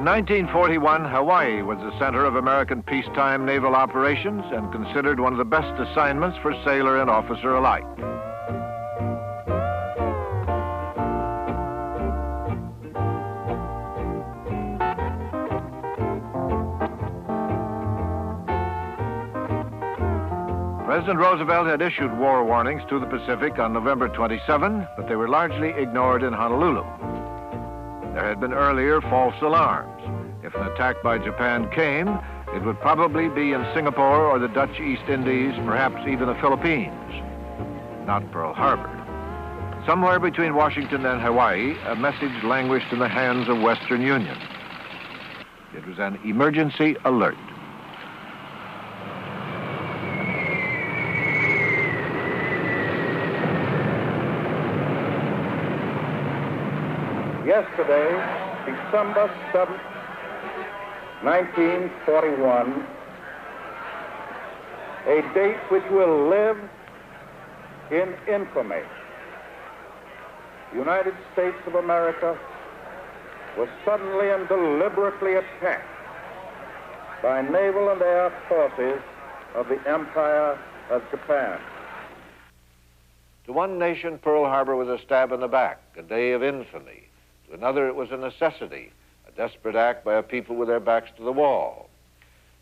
In 1941, Hawaii was the center of American peacetime naval operations and considered one of the best assignments for sailor and officer alike. President Roosevelt had issued war warnings to the Pacific on November 27, but they were largely ignored in Honolulu. There had been earlier false alarms. If an attack by Japan came, it would probably be in Singapore or the Dutch East Indies, perhaps even the Philippines, not Pearl Harbor. Somewhere between Washington and Hawaii, a message languished in the hands of Western Union. It was an emergency alert. Yesterday, December 7th, 1941, a date which will live in infamy. The United States of America was suddenly and deliberately attacked by naval and air forces of the Empire of Japan. To one nation, Pearl Harbor was a stab in the back, a day of infamy. To another, it was a necessity, a desperate act by a people with their backs to the wall.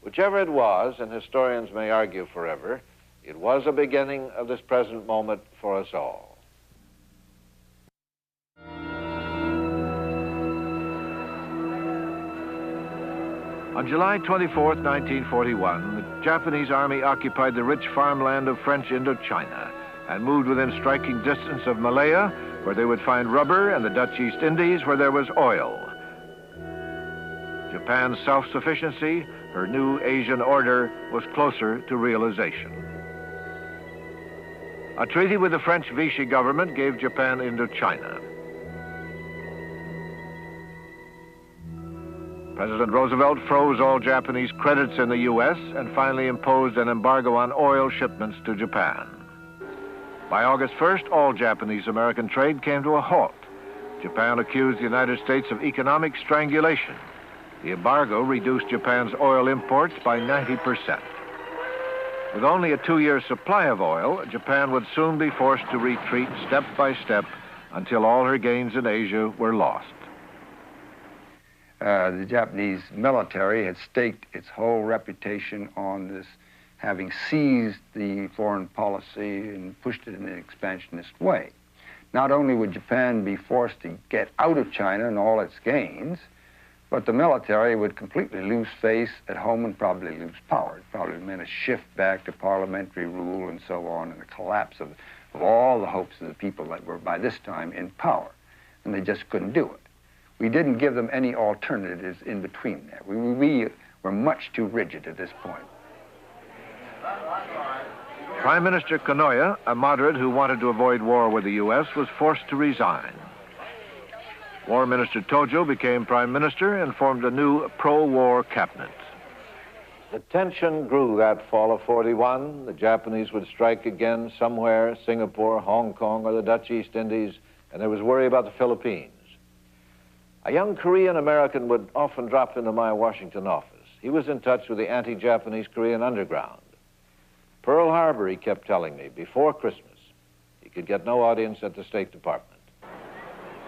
Whichever it was, and historians may argue forever, it was a beginning of this present moment for us all. On July 24, 1941, the Japanese army occupied the rich farmland of French Indochina and moved within striking distance of Malaya, where they would find rubber, and the Dutch East Indies, where there was oil. Japan's self-sufficiency, her new Asian order, was closer to realization. A treaty with the French Vichy government gave Japan Indochina. President Roosevelt froze all Japanese credits in the U.S. and finally imposed an embargo on oil shipments to Japan. By August 1st, all Japanese-American trade came to a halt. Japan accused the United States of economic strangulation. The embargo reduced Japan's oil imports by 90%. With only a 2-year supply of oil, Japan would soon be forced to retreat step by step until all her gains in Asia were lost. The Japanese military had staked its whole reputation on this, having seized the foreign policy and pushed it in an expansionist way. Not only would Japan be forced to get out of China and all its gains, but the military would completely lose face at home and probably lose power. It probably meant a shift back to parliamentary rule and so on, and a collapse of all the hopes of the people that were by this time in power, and they just couldn't do it. We didn't give them any alternatives in between there. We were much too rigid at this point. Prime Minister Konoye, a moderate who wanted to avoid war with the U.S., was forced to resign. War Minister Tojo became Prime Minister and formed a new pro-war cabinet. The tension grew that fall of 41. The Japanese would strike again somewhere, Singapore, Hong Kong, or the Dutch East Indies, and there was worry about the Philippines. A young Korean American would often drop into my Washington office. He was in touch with the anti-Japanese Korean underground. Pearl Harbor, he kept telling me, before Christmas. He could get no audience at the State Department.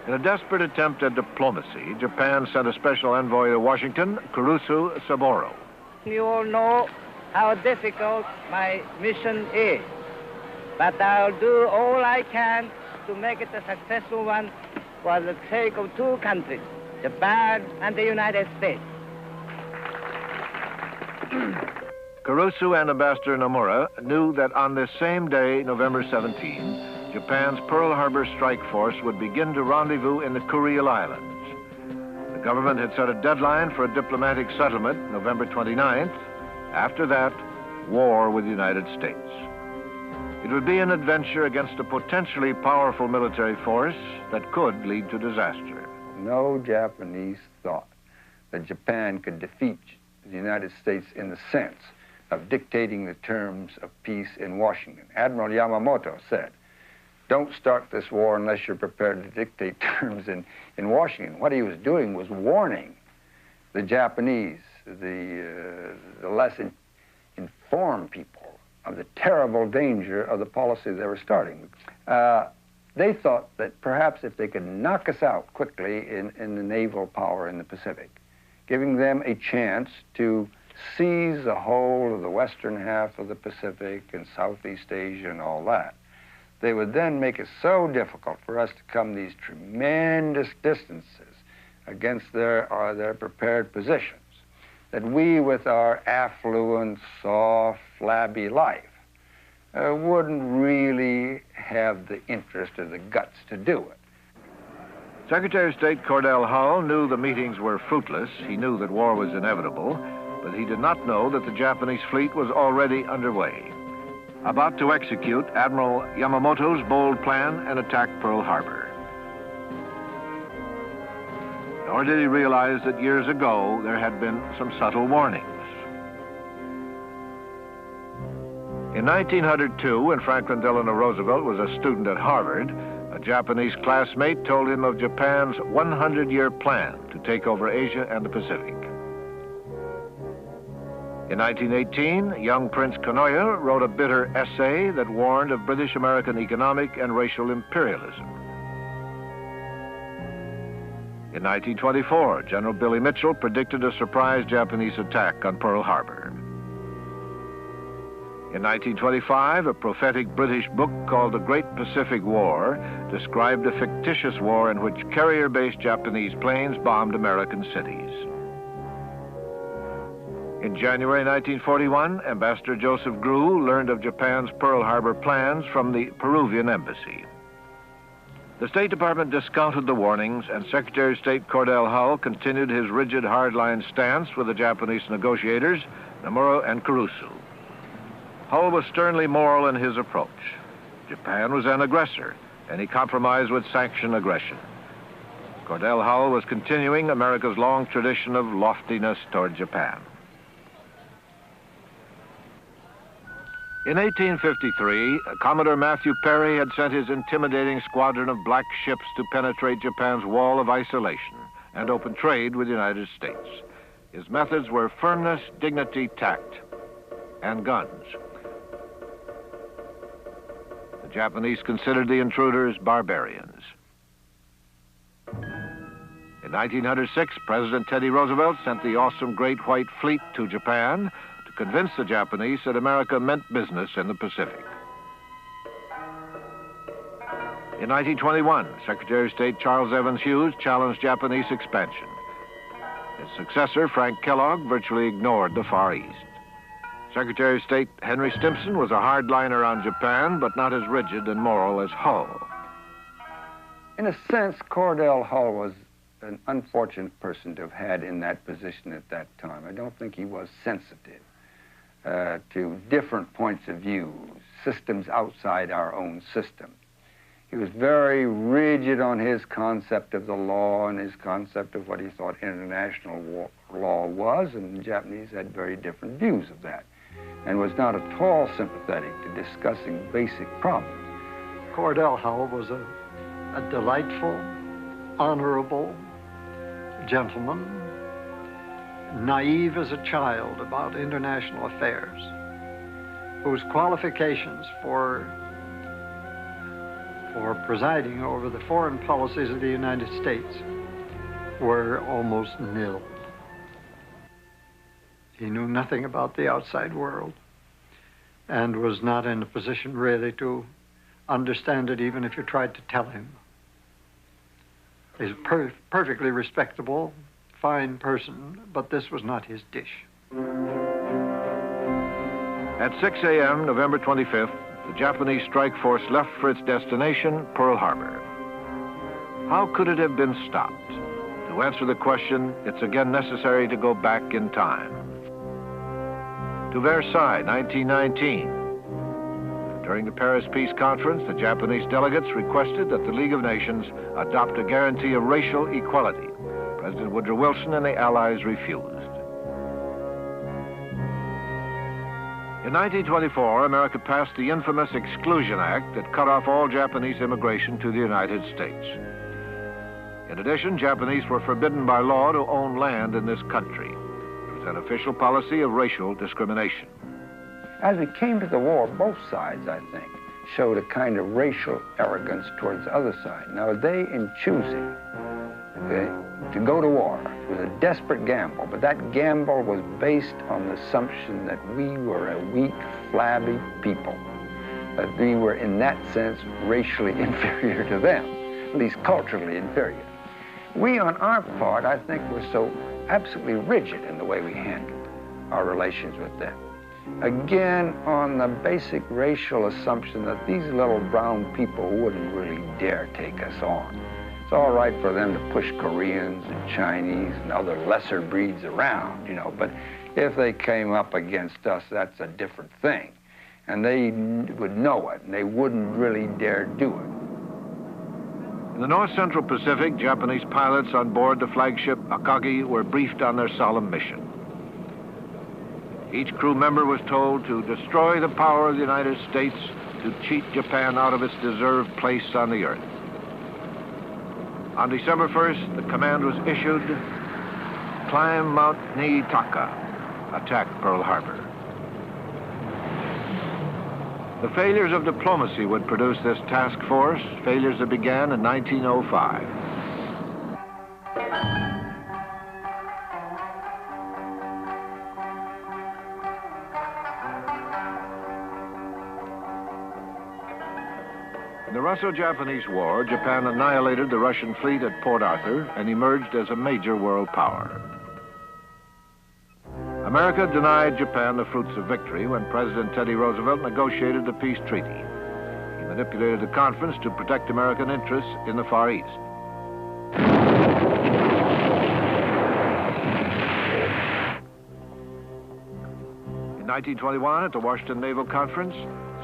In a desperate attempt at diplomacy, Japan sent a special envoy to Washington, Kurusu Saburo. You all know how difficult my mission is, but I'll do all I can to make it a successful one for the sake of two countries, Japan and the United States. Kurusu and Ambassador Nomura knew that on this same day, November 17, Japan's Pearl Harbor strike force would begin to rendezvous in the Kuriil Islands. The government had set a deadline for a diplomatic settlement, November 29th. After that, war with the United States. It would be an adventure against a potentially powerful military force that could lead to disaster. No Japanese thought that Japan could defeat the United States in the sense of dictating the terms of peace in Washington. Admiral Yamamoto said, "Don't start this war unless you're prepared to dictate terms in Washington." What he was doing was warning the Japanese, the less informed people, of the terrible danger of the policy they were starting. They thought that perhaps if they could knock us out quickly in the naval power in the Pacific, giving them a chance to seize the whole of the western half of the Pacific and Southeast Asia and all that, they would then make it so difficult for us to come these tremendous distances against their prepared positions that we, with our affluent, soft, flabby life, wouldn't really have the interest or the guts to do it. Secretary of State Cordell Hull knew the meetings were fruitless. He knew that war was inevitable, but he did not know that the Japanese fleet was already underway, about to execute Admiral Yamamoto's bold plan and attack Pearl Harbor. Nor did he realize that years ago there had been some subtle warnings. In 1902, when Franklin Delano Roosevelt was a student at Harvard, a Japanese classmate told him of Japan's 100-year plan to take over Asia and the Pacific. In 1918, young Prince Kanoya wrote a bitter essay that warned of British-American economic and racial imperialism. In 1924, General Billy Mitchell predicted a surprise Japanese attack on Pearl Harbor. In 1925, a prophetic British book called The Great Pacific War described a fictitious war in which carrier-based Japanese planes bombed American cities. In January 1941, Ambassador Joseph Grew learned of Japan's Pearl Harbor plans from the Peruvian embassy. The State Department discounted the warnings, and Secretary of State Cordell Hull continued his rigid hardline stance with the Japanese negotiators, Nomura and Kurusu. Hull was sternly moral in his approach. Japan was an aggressor, and he compromised with sanction aggression. Cordell Hull was continuing America's long tradition of loftiness toward Japan. In 1853, Commodore Matthew Perry had sent his intimidating squadron of black ships to penetrate Japan's wall of isolation and open trade with the United States. His methods were firmness, dignity, tact, and guns. The Japanese considered the intruders barbarians. In 1906, President Teddy Roosevelt sent the awesome Great White Fleet to Japan to convince the Japanese that America meant business in the Pacific. In 1921, Secretary of State Charles Evans Hughes challenged Japanese expansion. His successor, Frank Kellogg, virtually ignored the Far East. Secretary of State Henry Stimson was a hardliner on Japan, but not as rigid and moral as Hull. In a sense, Cordell Hull was an unfortunate person to have had in that position at that time. I don't think he was sensitive to different points of view, systems outside our own system. He was very rigid on his concept of the law and his concept of what he thought international law was, and the Japanese had very different views of that, and was not at all sympathetic to discussing basic problems. Cordell Hull was a delightful, honorable gentleman, naive as a child about international affairs, whose qualifications for presiding over the foreign policies of the United States were almost nil. He knew nothing about the outside world and was not in a position really to understand it even if you tried to tell him. He's a perfectly respectable, fine person, but this was not his dish. At 6 a.m., November 25th, the Japanese strike force left for its destination, Pearl Harbor. How could it have been stopped? To answer the question, it's again necessary to go back in time. To Versailles, 1919. During the Paris Peace Conference, the Japanese delegates requested that the League of Nations adopt a guarantee of racial equality. President Woodrow Wilson and the Allies refused. In 1924, America passed the infamous Exclusion Act that cut off all Japanese immigration to the United States. In addition, Japanese were forbidden by law to own land in this country. It was an official policy of racial discrimination. As it came to the war, both sides, I think, showed a kind of racial arrogance towards the other side. Now, they, in choosing to go to war, it was a desperate gamble, but that gamble was based on the assumption that we were a weak, flabby people, that we were, in that sense, racially inferior to them, at least culturally inferior. We, on our part, I think, were so absolutely rigid in the way we handled our relations with them. Again, on the basic racial assumption that these little brown people wouldn't really dare take us on. It's all right for them to push Koreans and Chinese and other lesser breeds around, you know, but if they came up against us, that's a different thing. And they would know it, and they wouldn't really dare do it. In the North Central Pacific, Japanese pilots on board the flagship Akagi were briefed on their solemn mission. Each crew member was told to destroy the power of the United States, to cheat Japan out of its deserved place on the earth. On December 1st, the command was issued, climb Mount Niitaka, attack Pearl Harbor. The failures of diplomacy would produce this task force, failures that began in 1905. In the Russo-Japanese War, Japan annihilated the Russian fleet at Port Arthur and emerged as a major world power. America denied Japan the fruits of victory when President Teddy Roosevelt negotiated the peace treaty. He manipulated the conference to protect American interests in the Far East. In 1921, at the Washington Naval Conference,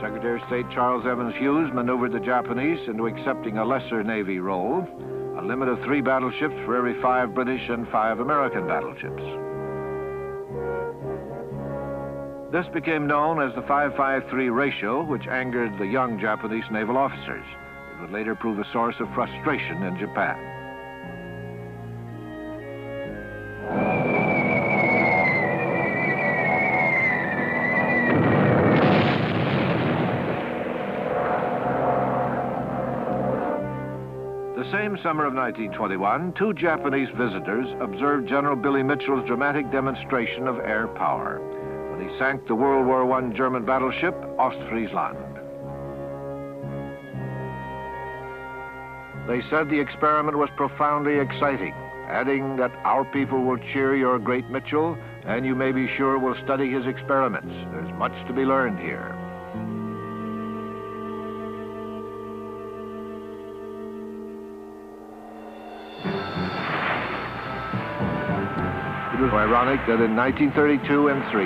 Secretary of State Charles Evans Hughes maneuvered the Japanese into accepting a lesser Navy role, a limit of 3 battleships for every 5 British and 5 American battleships. This became known as the 5-5-3 ratio, which angered the young Japanese naval officers. It would later prove a source of frustration in Japan. The same summer of 1921, 2 Japanese visitors observed General Billy Mitchell's dramatic demonstration of air power when he sank the World War I German battleship Ostfriesland. They said the experiment was profoundly exciting, adding that our people will cheer your great Mitchell, and you may be sure we'll study his experiments. There's much to be learned here. It was ironic that in 1932 and 3,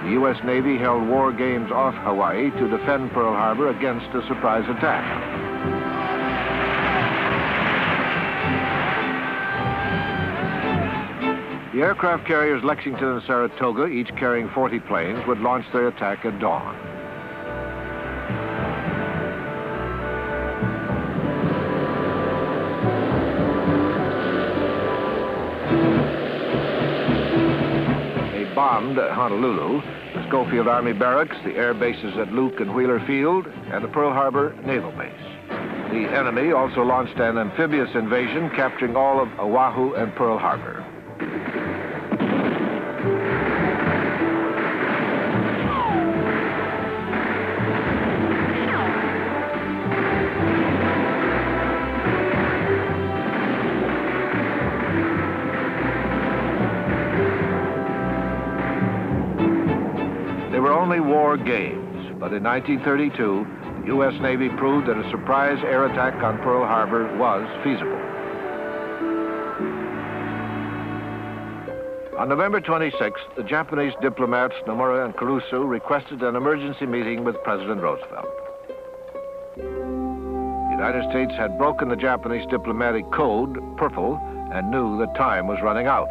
the U.S. Navy held war games off Hawaii to defend Pearl Harbor against a surprise attack. The aircraft carriers Lexington and Saratoga, each carrying 40 planes, would launch their attack at dawn. Bombed Honolulu, the Schofield Army Barracks, the air bases at Luke and Wheeler Field, and the Pearl Harbor Naval Base. The enemy also launched an amphibious invasion, capturing all of Oahu and Pearl Harbor. They were only war games, but in 1932, the U.S. Navy proved that a surprise air attack on Pearl Harbor was feasible. On November 26th, the Japanese diplomats Nomura and Kurusu requested an emergency meeting with President Roosevelt. The United States had broken the Japanese diplomatic code, Purple, and knew that time was running out.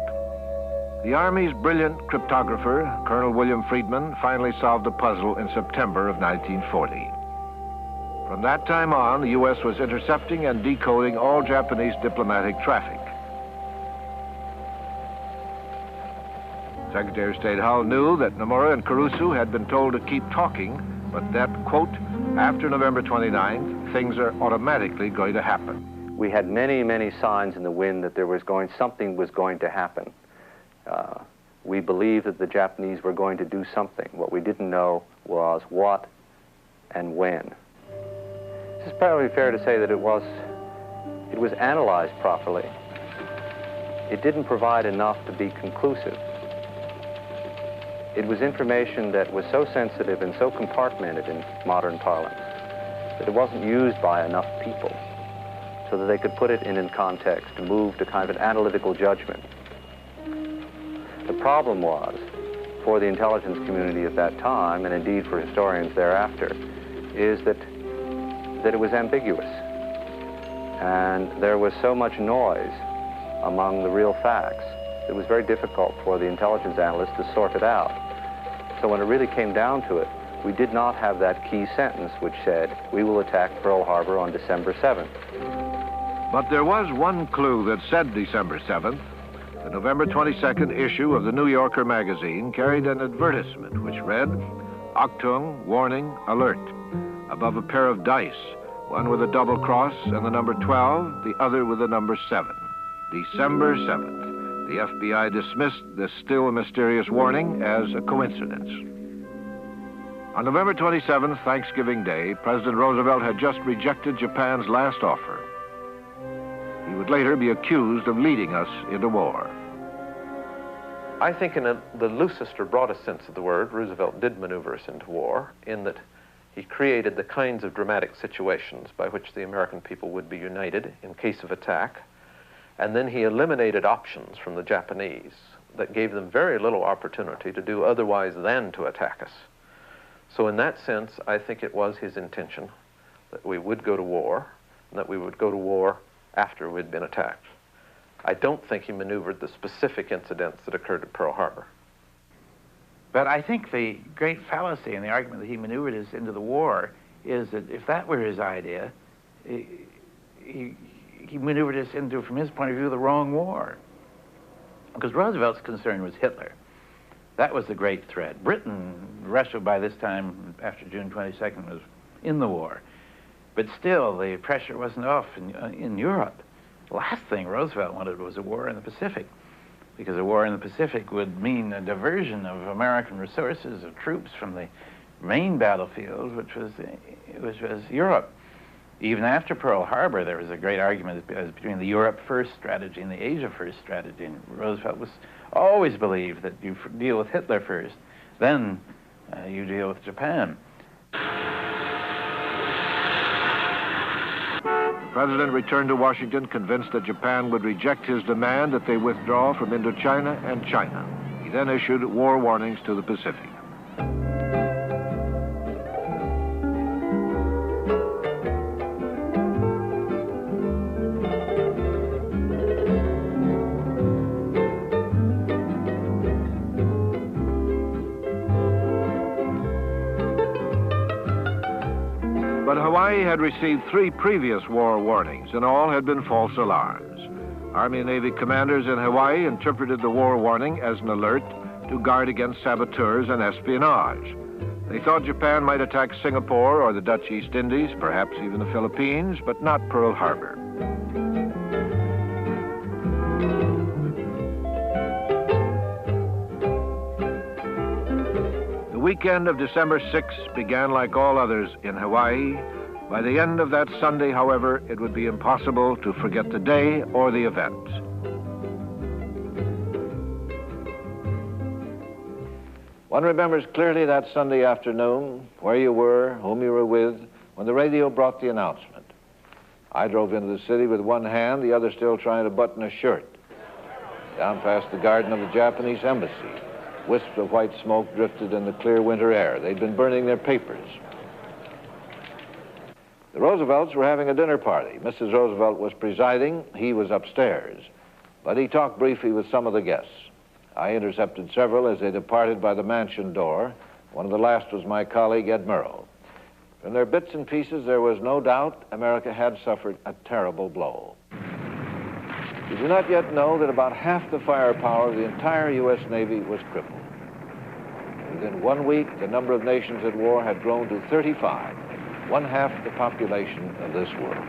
The Army's brilliant cryptographer, Colonel William Friedman, finally solved the puzzle in September of 1940. From that time on, the U.S. was intercepting and decoding all Japanese diplomatic traffic. Secretary of State Hull knew that Nomura and Kurusu had been told to keep talking, but that, quote, after November 29th, things are automatically going to happen. We had many, many signs in the wind that something was going to happen. We believed that the Japanese were going to do something. What we didn't know was what and when. It's probably fair to say that it was analyzed properly. It didn't provide enough to be conclusive. It was information that was so sensitive and so compartmented in modern parlance that it wasn't used by enough people so that they could put it in context and move to kind of an analytical judgment. The problem was, for the intelligence community at that time, and indeed for historians thereafter, is that it was ambiguous. And there was so much noise among the real facts, it was very difficult for the intelligence analysts to sort it out. So when it really came down to it, we did not have that key sentence which said, we will attack Pearl Harbor on December 7th. But there was one clue that said December 7th. The November 22nd issue of the New Yorker magazine carried an advertisement which read, Achtung, warning, alert, above a pair of dice, one with a double cross and the number 12, the other with the number 7. December 7th. The FBI dismissed this still mysterious warning as a coincidence. On November 27th, Thanksgiving Day, President Roosevelt had just rejected Japan's last offer. He would later be accused of leading us into war. I think in the loosest or broadest sense of the word, Roosevelt did maneuver us into war in that he created the kinds of dramatic situations by which the American people would be united in case of attack, and then he eliminated options from the Japanese that gave them very little opportunity to do otherwise than to attack us. So in that sense, I think it was his intention that we would go to war, and that we would go to war after we'd been attacked. I don't think he maneuvered the specific incidents that occurred at Pearl Harbor. But I think the great fallacy in the argument that he maneuvered us into the war is that if that were his idea, he maneuvered us into, from his point of view, the wrong war. Because Roosevelt's concern was Hitler. That was the great threat. Britain, Russia by this time, after June 22nd, was in the war. But still, the pressure wasn't off in Europe. The last thing Roosevelt wanted was a war in the Pacific, because a war in the Pacific would mean a diversion of American resources, of troops from the main battlefield, which was Europe. Even after Pearl Harbor, there was a great argument between the Europe First strategy and the Asia First strategy. And Roosevelt always believed that you deal with Hitler first, then you deal with Japan. The President returned to Washington convinced that Japan would reject his demand that they withdraw from Indochina and China. He then issued war warnings to the Pacific. But Hawaii had received 3 previous war warnings, and all had been false alarms. Army and Navy commanders in Hawaii interpreted the war warning as an alert to guard against saboteurs and espionage. They thought Japan might attack Singapore or the Dutch East Indies, perhaps even the Philippines, but not Pearl Harbor. The weekend of December 6th began like all others in Hawaii. By the end of that Sunday, however, it would be impossible to forget the day or the event. One remembers clearly that Sunday afternoon, where you were, whom you were with, when the radio brought the announcement. I drove into the city with one hand, the other still trying to button a shirt. Down past the garden of the Japanese embassy, wisps of white smoke drifted in the clear winter air. They'd been burning their papers. The Roosevelts were having a dinner party. Mrs. Roosevelt was presiding. He was upstairs. But he talked briefly with some of the guests. I intercepted several as they departed by the mansion door. One of the last was my colleague, Ed Murrow. From their bits and pieces, there was no doubt America had suffered a terrible blow. We do not yet know that about half the firepower of the entire U.S. Navy was crippled. Within 1 week, the number of nations at war had grown to 35, one-half the population of this world.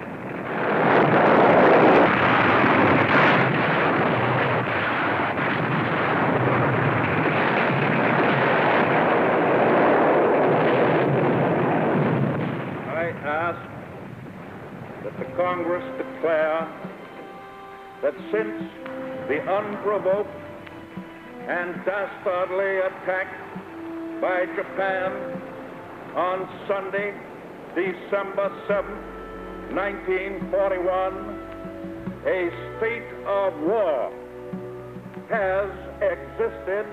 Congress declare that since the unprovoked and dastardly attack by Japan on Sunday, December 7th, 1941, a state of war has existed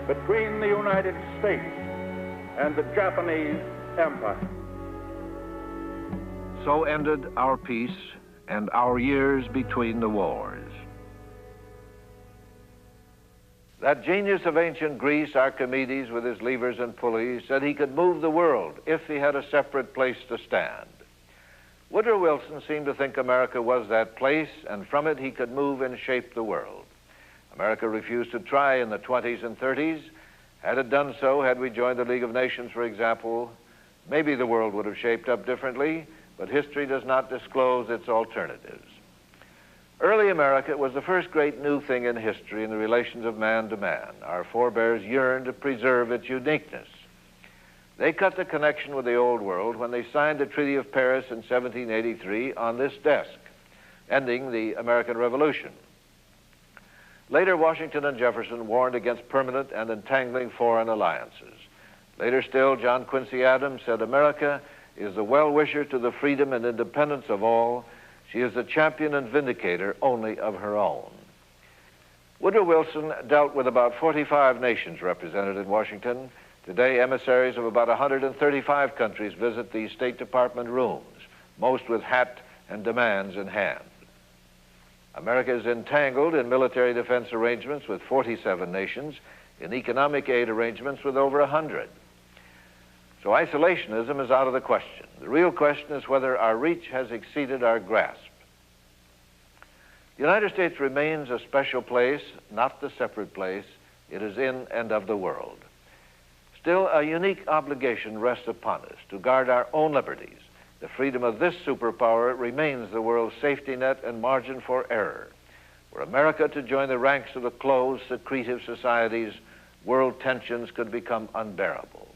between the United States and the Japanese Empire. So ended our peace and our years between the wars. That genius of ancient Greece, Archimedes, with his levers and pulleys, said he could move the world if he had a separate place to stand. Woodrow Wilson seemed to think America was that place, and from it he could move and shape the world. America refused to try in the 20s and 30s. Had it done so, had we joined the League of Nations, for example, maybe the world would have shaped up differently, but history does not disclose its alternatives. Early America was the first great new thing in history in the relations of man to man. Our forebears yearned to preserve its uniqueness. They cut the connection with the old world when they signed the Treaty of Paris in 1783 on this desk, ending the American Revolution. Later, Washington and Jefferson warned against permanent and entangling foreign alliances. Later still, John Quincy Adams said, "America is the well-wisher to the freedom and independence of all. She is the champion and vindicator only of her own." Woodrow Wilson dealt with about 45 nations represented in Washington. Today, emissaries of about 135 countries visit the State Department rooms, most with hat and demands in hand. America is entangled in military defense arrangements with 47 nations, in economic aid arrangements with over 100. So isolationism is out of the question. The real question is whether our reach has exceeded our grasp. The United States remains a special place, not the separate place it is in and of the world. Still, a unique obligation rests upon us to guard our own liberties. The freedom of this superpower remains the world's safety net and margin for error. Were America to join the ranks of the closed, secretive societies, world tensions could become unbearable.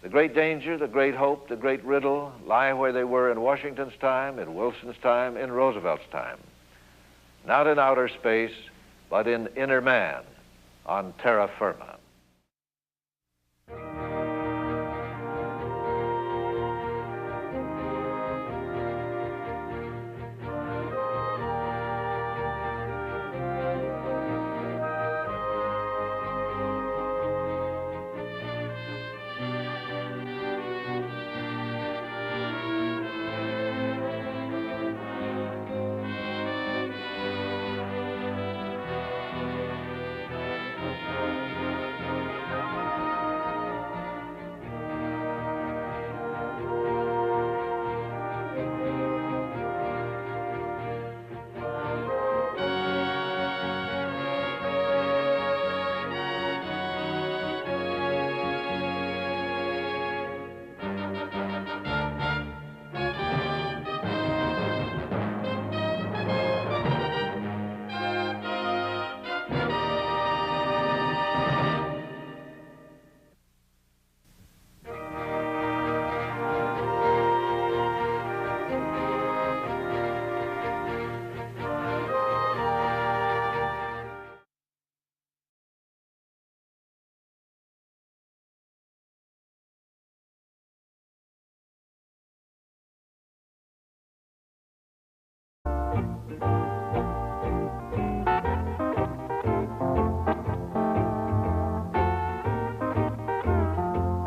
The great danger, the great hope, the great riddle lie where they were in Washington's time, in Wilson's time, in Roosevelt's time. Not in outer space, but in inner man, on terra firma.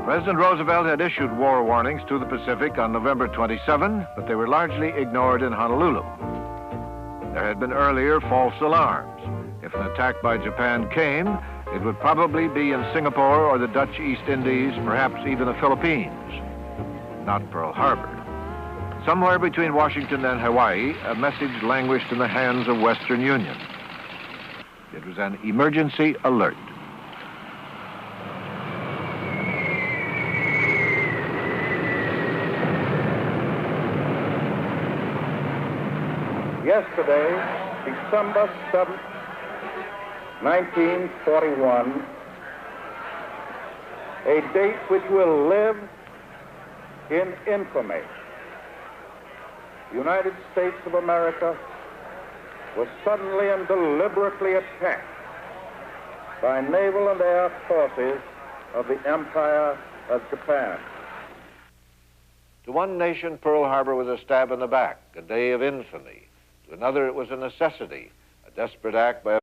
President Roosevelt had issued war warnings to the Pacific on November 27, but they were largely ignored in Honolulu. There had been earlier false alarms. If an attack by Japan came, it would probably be in Singapore or the Dutch East Indies, perhaps even the Philippines. not Pearl Harbor. Somewhere between Washington and Hawaii, a message languished in the hands of Western Union. It was an emergency alert. Yesterday, December 7th, 1941, a date which will live in infamy. The United States of America was suddenly and deliberately attacked by naval and air forces of the Empire of Japan. To one nation, Pearl Harbor was a stab in the back, a day of infamy. To another, it was a necessity, a desperate act by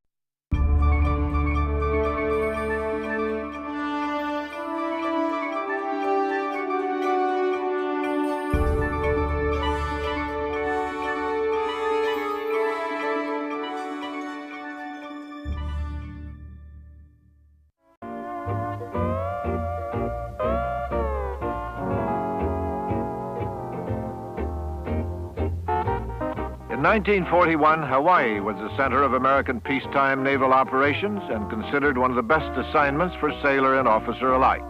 In 1941, Hawaii was the center of American peacetime naval operations and considered one of the best assignments for sailor and officer alike.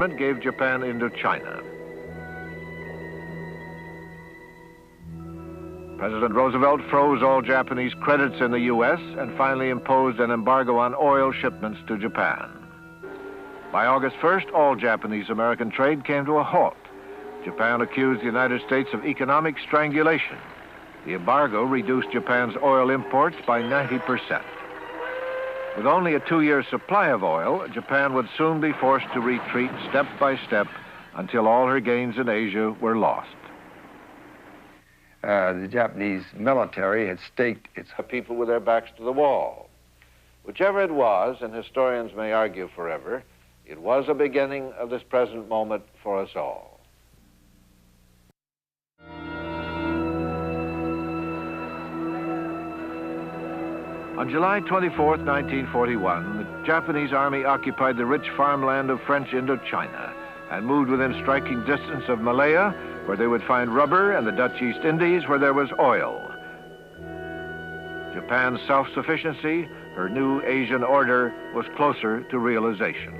It gave Japan Indochina. President Roosevelt froze all Japanese credits in the U.S. and finally imposed an embargo on oil shipments to Japan. By August 1st, all Japanese-American trade came to a halt. Japan accused the United States of economic strangulation. The embargo reduced Japan's oil imports by 90%. With only a 2-year supply of oil, Japan would soon be forced to retreat step by step until all her gains in Asia were lost. The Japanese military had staked its People with their backs to the wall. Whichever it was, and historians may argue forever, it was a beginning of this present moment for us all. On July 24, 1941, the Japanese army occupied the rich farmland of French Indochina and moved within striking distance of Malaya, where they would find rubber, and the Dutch East Indies, where there was oil. Japan's self-sufficiency, her new Asian order, was closer to realization.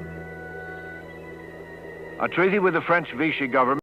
A treaty with the French Vichy government